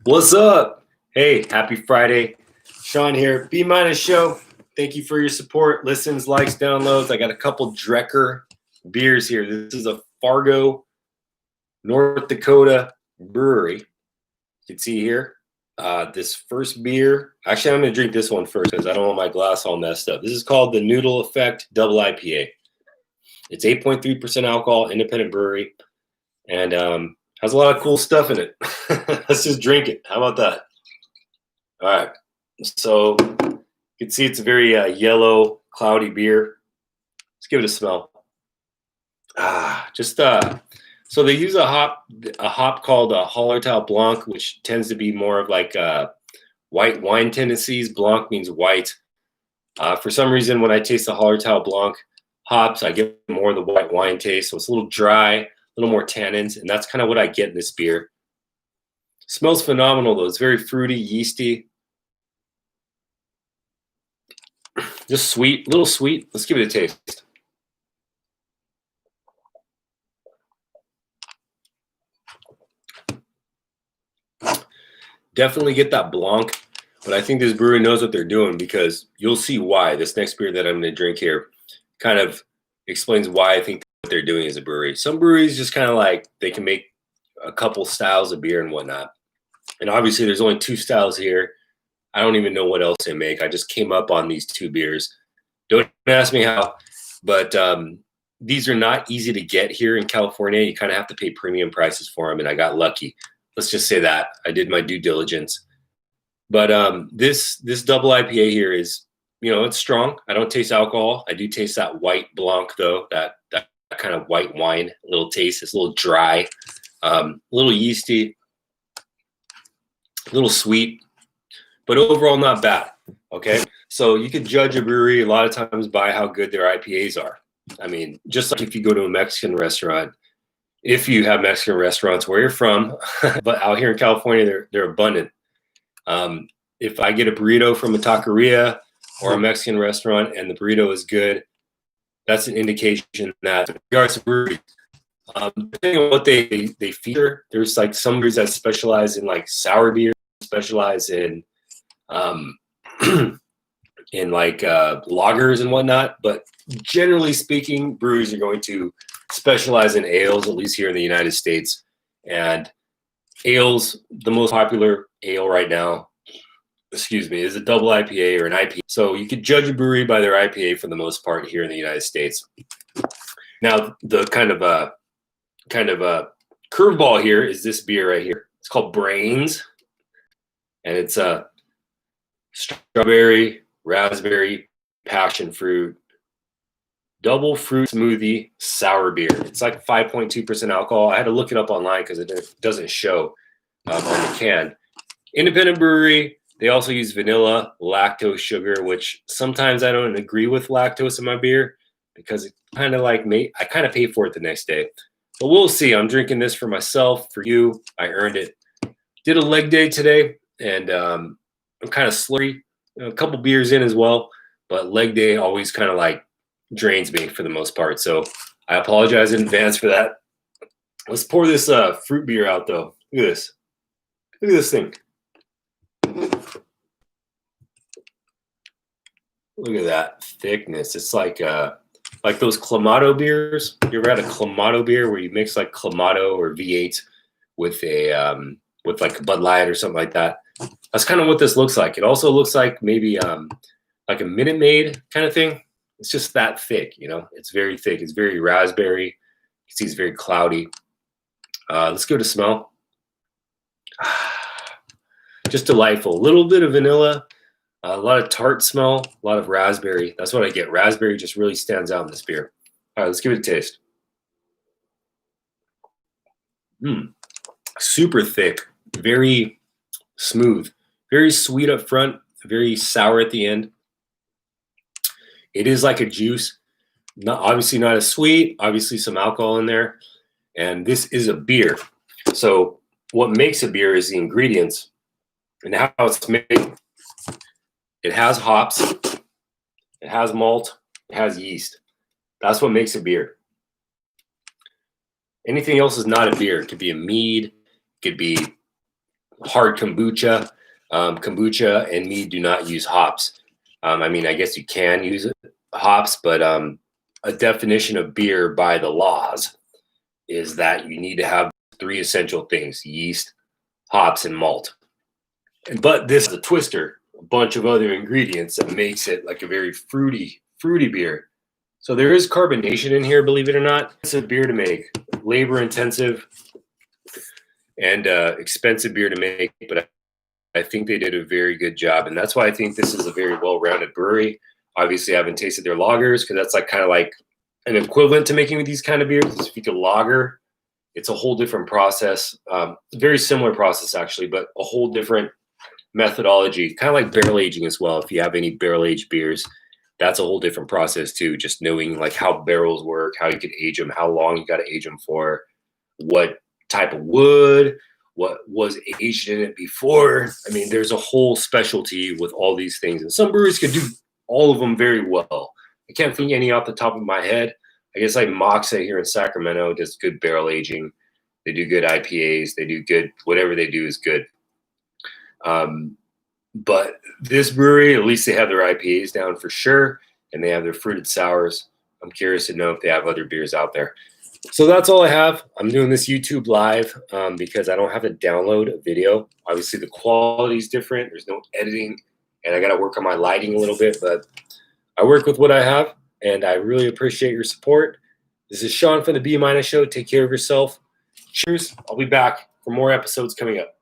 What's up? Hey, happy Friday. Sean here, B Minus Show. Thank you for your support, listens, likes, downloads. I got a couple Drekker beers here. This is a Fargo, North Dakota brewery. You can see here, this first beer. Actually, I'm going to drink this one first because I don't want my glass all messed up. This is called the Noodle Effect Double IPA. It's 8.3% alcohol, independent brewery, and has a lot of cool stuff in it. Let's just drink it. How about that? All right. So you can see it's a very yellow, cloudy beer. Let's give it a smell. So they use a hop called Hallertau Blanc, which tends to be more of like white wine tendencies. Blanc means white. For some reason, when I taste the Hallertau Blanc hops, I get more of the white wine taste. So it's a little dry, a little more tannins, and that's kind of what I get in this beer. Smells phenomenal though. It's very fruity, yeasty. Just sweet, a little sweet. Let's give it a taste. Definitely get that Blanc, but I think this brewery knows what they're doing because you'll see why. This next beer that I'm going to drink here kind of explains why I think what they're doing as a brewery. Some breweries just kind of like they can make a couple styles of beer and whatnot. And obviously there's only two styles here. I don't even know what else they make. I just came up on these two beers. Don't ask me how, but these are not easy to get here in California. You kind of have to pay premium prices for them, and I got lucky. Let's just say that. I did my due diligence. But this double IPA here is, it's strong. I don't taste alcohol. I do taste that white Blanc, though, that kind of white wine little taste. It's a little dry, a little yeasty, a little sweet, but overall not bad, okay? So you could judge a brewery a lot of times by how good their IPAs are. I mean, just like if you go to a Mexican restaurant, if you have Mexican restaurants where you're from, but out here in California, they're abundant. If I get a burrito from a taqueria or a Mexican restaurant and the burrito is good, that's an indication that in regards to breweries, depending on what they feature, there's like some breweries that specialize in like sour beer, specialize in in like lagers and whatnot. But generally speaking, breweries are going to specialize in ales, at least here in the United States. And ales, the most popular ale right now, is a double IPA or an IPA. So you could judge a brewery by their IPA for the most part here in the United States. Now, the kind of a curveball here is this beer right here. It's called Brains, and it's a strawberry, raspberry, passion fruit, double fruit smoothie sour beer. It's like 5.2% alcohol. I had to look it up online because it doesn't show on the can. Independent brewery. They also use vanilla, lactose, sugar, which sometimes I don't agree with lactose in my beer because it kind of like I kind of pay for it the next day. But we'll see. I'm drinking this for myself, for you. I earned it. Did a leg day today, and I'm kind of slurry. A couple beers in as well, but leg day always kind of like drains me for the most part. So I apologize in advance for that. Let's pour this fruit beer out though. Look at this. Look at this thing. Look at that thickness. It's like those Clamato beers. You ever had a Clamato beer where you mix like Clamato or V8 with with like a Bud Light or something like that? That's kind of what this looks like. It also looks like maybe like a Minute Maid kind of thing. It's just that thick, It's very thick. It's very raspberry. You can see it's very cloudy. Let's give it a smell. Just delightful. A little bit of vanilla, a lot of tart smell, a lot of raspberry. That's what I get. Raspberry just really stands out in this beer. All right, let's give it a taste. Super thick, very smooth, very sweet up front, very sour at the end. It is like a juice, obviously not as sweet, obviously some alcohol in there. And this is a beer. So what makes a beer is the ingredients and how it's made. It has hops, it has malt, it has yeast. That's what makes a beer. Anything else is not a beer. It could be a mead, it could be hard kombucha. Kombucha and mead do not use hops. I mean, I guess you can use hops, but a definition of beer by the laws is that you need to have 3 essential things: yeast, hops, and malt. But this is a twister, a bunch of other ingredients that makes it like a very fruity beer. So there is carbonation in here, believe it or not. It's a beer to make, labor intensive and expensive beer to make, but I think they did a very good job. And that's why I think this is a very well-rounded brewery. Obviously, I haven't tasted their lagers because that's like kind of like an equivalent to making these kind of beers. If you could lager, it's a whole different process. Very similar process, actually, but a whole different methodology, kind of like barrel aging as well. If you have any barrel aged beers, that's a whole different process too. Just knowing like how barrels work, how you can age them, how long you got to age them for, what type of wood, what was aged in it before. I mean, there's a whole specialty with all these things, and some breweries can do all of them very well. I can't think any off the top of my head. I guess like Moxa here in Sacramento does good barrel aging. They do good IPAs. They do good, whatever they do is good. But this brewery, at least they have their IPAs down for sure, and they have their fruited sours. I'm curious to know if they have other beers out there. So that's all I have. I'm doing this YouTube live because I don't have to download a video. Obviously, the quality is different. There's no editing, and I got to work on my lighting a little bit, but I work with what I have, and I really appreciate your support. This is Sean from the B- Show. Take care of yourself. Cheers. I'll be back for more episodes coming up.